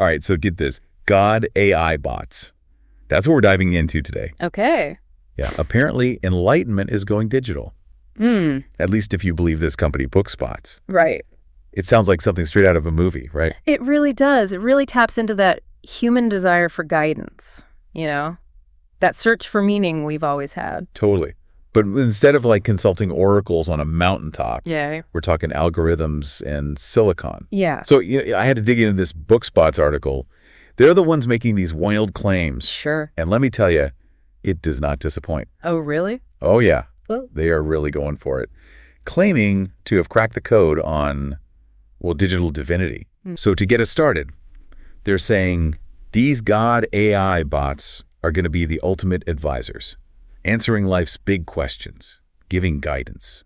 All right, so get this. God AI bots. That's what we're diving into today. Okay. Yeah, apparently enlightenment is going digital. At least if you believe this company, Bookspotz. Right. It sounds like something straight out of a movie, right? It really does. It really taps into that human desire for guidance, that search for meaning we've always had. Totally. But instead of like consulting oracles on a mountaintop, Yeah. we're talking algorithms and silicon. Yeah. So I had to dig into this Bookspotz article. They're the ones making these wild claims. Sure. And let me tell you, it does not disappoint. Oh, really? Oh, yeah. Well, They are really going for it. Claiming to have cracked the code on, digital divinity. So to get us started, they're saying these God AI bots are going to be the ultimate advisors, answering life's big questions, giving guidance,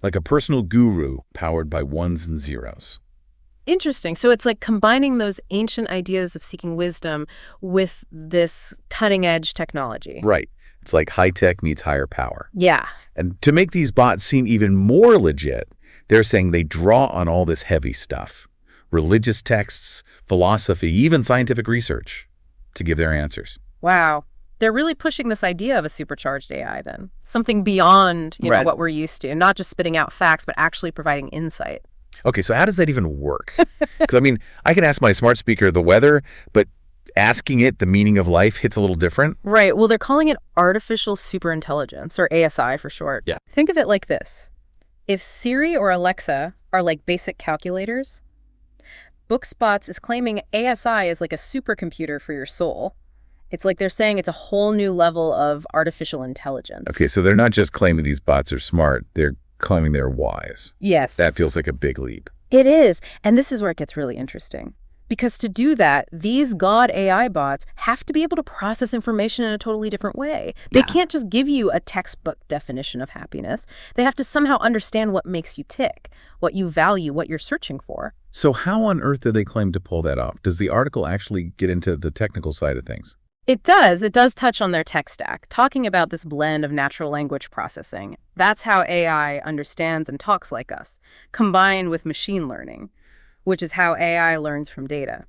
like a personal guru powered by ones and zeros. interesting. So it's like combining those ancient ideas of seeking wisdom with this cutting-edge technology. Right. It's like high tech meets higher power. Yeah. And to make these bots seem even more legit, they're saying they draw on all this heavy stuff, religious texts, philosophy, even scientific research, to give their answers. Wow. They're really pushing this idea of a supercharged AI then. Something beyond, Right. what we're used to. Not just spitting out facts, but actually providing insight. Okay, so how does that even work? Because, I can ask my smart speaker the weather, but asking it the meaning of life hits a little different. Right. Well, they're calling it artificial superintelligence, or ASI for short. Yeah. Think of it like this. If Siri or Alexa are like basic calculators, Bookspotz is claiming ASI is like a supercomputer for your soul. It's like they're saying it's a whole new level of artificial intelligence. Okay, so they're not just claiming these bots are smart, they're claiming they're wise. Yes. That feels like a big leap. It is. And this is where it gets really interesting. Because to do that, these God AI bots have to be able to process information in a totally different way. They can't just give you a textbook definition of happiness. They have to somehow understand what makes you tick, what you value, what you're searching for. So how on earth do they claim to pull that off? Does the article actually get into the technical side of things? It does. It does touch on their tech stack, talking about this blend of natural language processing. That's how AI understands and talks like us, combined with machine learning, which is how AI learns from data.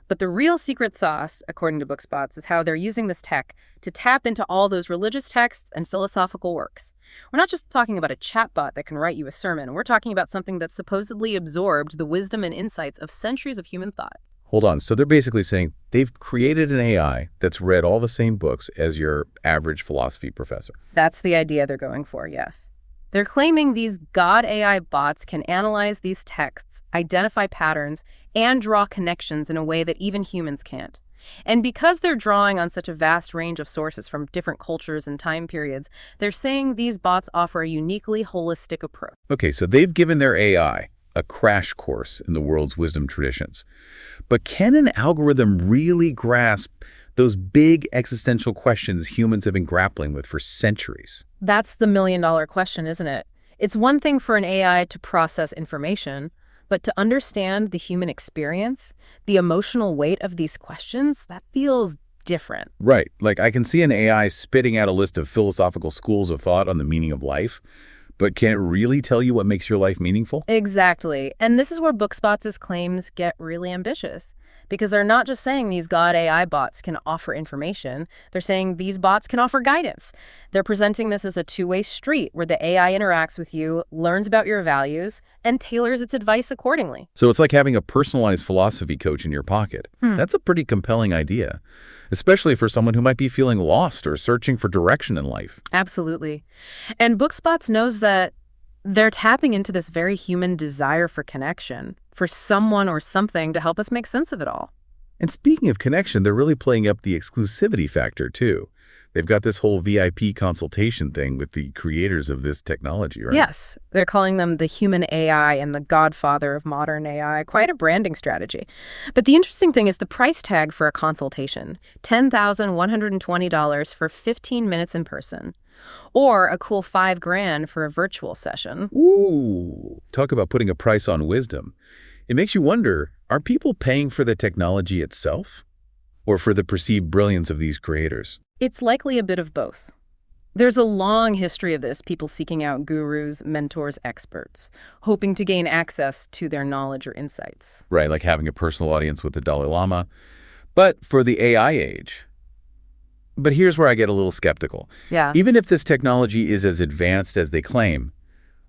But the real secret sauce, according to Bookspotz, is how they're using this tech to tap into all those religious texts and philosophical works. We're not just talking about a chatbot that can write you a sermon. We're talking about something that supposedly absorbed the wisdom and insights of centuries of human thought. Hold on. So they're basically saying they've created an AI that's read all the same books as your average philosophy professor. That's the idea they're going for, yes. They're claiming these God AI bots can analyze these texts, identify patterns, and draw connections in a way that even humans can't. And because they're drawing on such a vast range of sources from different cultures and time periods, they're saying these bots offer a uniquely holistic approach. Okay, so they've given their AI a crash course in the world's wisdom traditions. But can an algorithm really grasp those big existential questions humans have been grappling with for centuries? That's the million-dollar question, isn't it? It's one thing for an AI to process information, but to understand the human experience, the emotional weight of these questions, that feels different. Right. Like I can see an AI spitting out a list of philosophical schools of thought on the meaning of life, but can it really tell you what makes your life meaningful? Exactly. And this is where Bookspotz' claims get really ambitious. Because they're not just saying these God AI bots can offer information. They're saying these bots can offer guidance. They're presenting this as a two-way street where the AI interacts with you, learns about your values, and tailors its advice accordingly. So it's like having a personalized philosophy coach in your pocket. That's a pretty compelling idea, especially for someone who might be feeling lost or searching for direction in life. Absolutely. And Bookspotz knows that they're tapping into this very human desire for connection, for someone or something to help us make sense of it all. And speaking of connection, they're really playing up the exclusivity factor, too. They've got this whole VIP consultation thing with the creators of this technology, right? Yes. They're calling them the human AI and the godfather of modern AI. Quite a branding strategy. But the interesting thing is the price tag for a consultation, $10,120 for 15 minutes in person. Or a cool $5,000 for a virtual session. Ooh, talk about putting a price on wisdom. It makes you wonder, are people paying for the technology itself or for the perceived brilliance of these creators? It's likely a bit of both. There's a long history of this, people seeking out gurus, mentors, experts, hoping to gain access to their knowledge or insights. Right, like having a personal audience with the Dalai Lama. But for the AI age, but here's where I get a little skeptical. Yeah. Even if this technology is as advanced as they claim,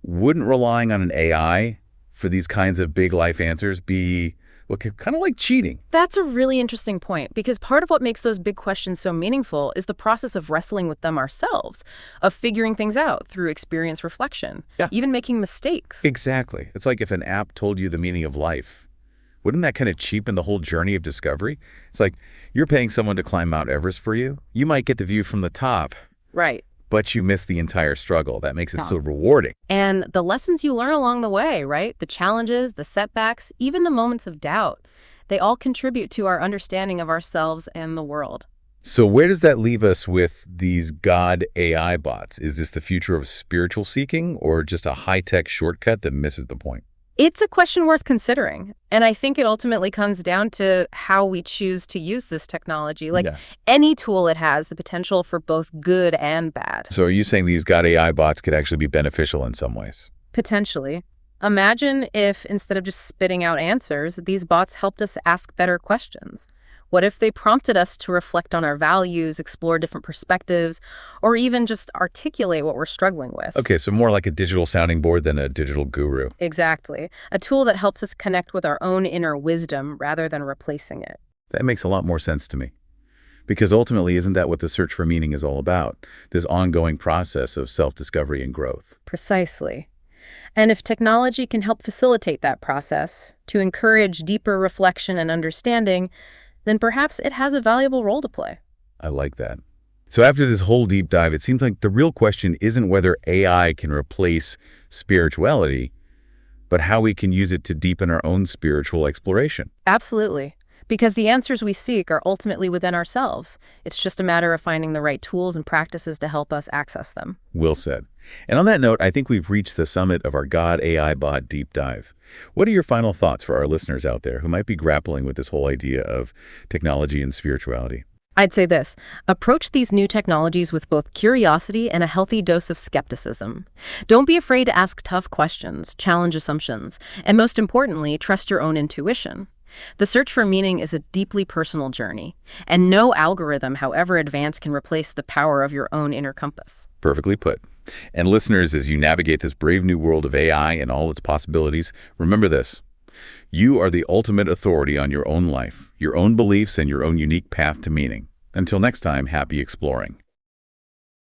wouldn't relying on an AI for these kinds of big life answers be, well, kind of like cheating? That's a really interesting point, because part of what makes those big questions so meaningful is the process of wrestling with them ourselves, of figuring things out through experience reflection, even making mistakes. Exactly. It's like if an app told you the meaning of life. Wouldn't that kind of cheapen the whole journey of discovery? It's like you're paying someone to climb Mount Everest for you. You might get the view from the top. Right. But you miss the entire struggle. That makes it so rewarding. And the lessons you learn along the way, right? The challenges, the setbacks, even the moments of doubt, they all contribute to our understanding of ourselves and the world. So where does that leave us with these God AI bots? Is this the future of spiritual seeking or just a high-tech shortcut that misses the point? It's a question worth considering. And I think it ultimately comes down to how we choose to use this technology. Like any tool, it has the potential for both good and bad. So are you saying these God AI bots could actually be beneficial in some ways? Potentially. Imagine if instead of just spitting out answers, these bots helped us ask better questions. What if they prompted us to reflect on our values, explore different perspectives, or even just articulate what we're struggling with? Okay, so more like a digital sounding board than a digital guru. Exactly. A tool that helps us connect with our own inner wisdom rather than replacing it. That makes a lot more sense to me. Because ultimately, isn't that what the search for meaning is all about? This ongoing process of self-discovery and growth. Precisely. And if technology can help facilitate that process, to encourage deeper reflection and understanding, then perhaps it has a valuable role to play. I like that. So after this whole deep dive, it seems like the real question isn't whether AI can replace spirituality, but how we can use it to deepen our own spiritual exploration. Absolutely. Because the answers we seek are ultimately within ourselves. It's just a matter of finding the right tools and practices to help us access them. Well said. And on that note, I think we've reached the summit of our God AI Bot deep dive. What are your final thoughts for our listeners out there who might be grappling with this whole idea of technology and spirituality? I'd say this: approach these new technologies with both curiosity and a healthy dose of skepticism. Don't be afraid to ask tough questions, challenge assumptions, and most importantly, trust your own intuition. The search for meaning is a deeply personal journey, and no algorithm, however advanced, can replace the power of your own inner compass. Perfectly put. And listeners, as you navigate this brave new world of AI and all its possibilities, remember this: you are the ultimate authority on your own life, your own beliefs, and your own unique path to meaning. Until next time, happy exploring.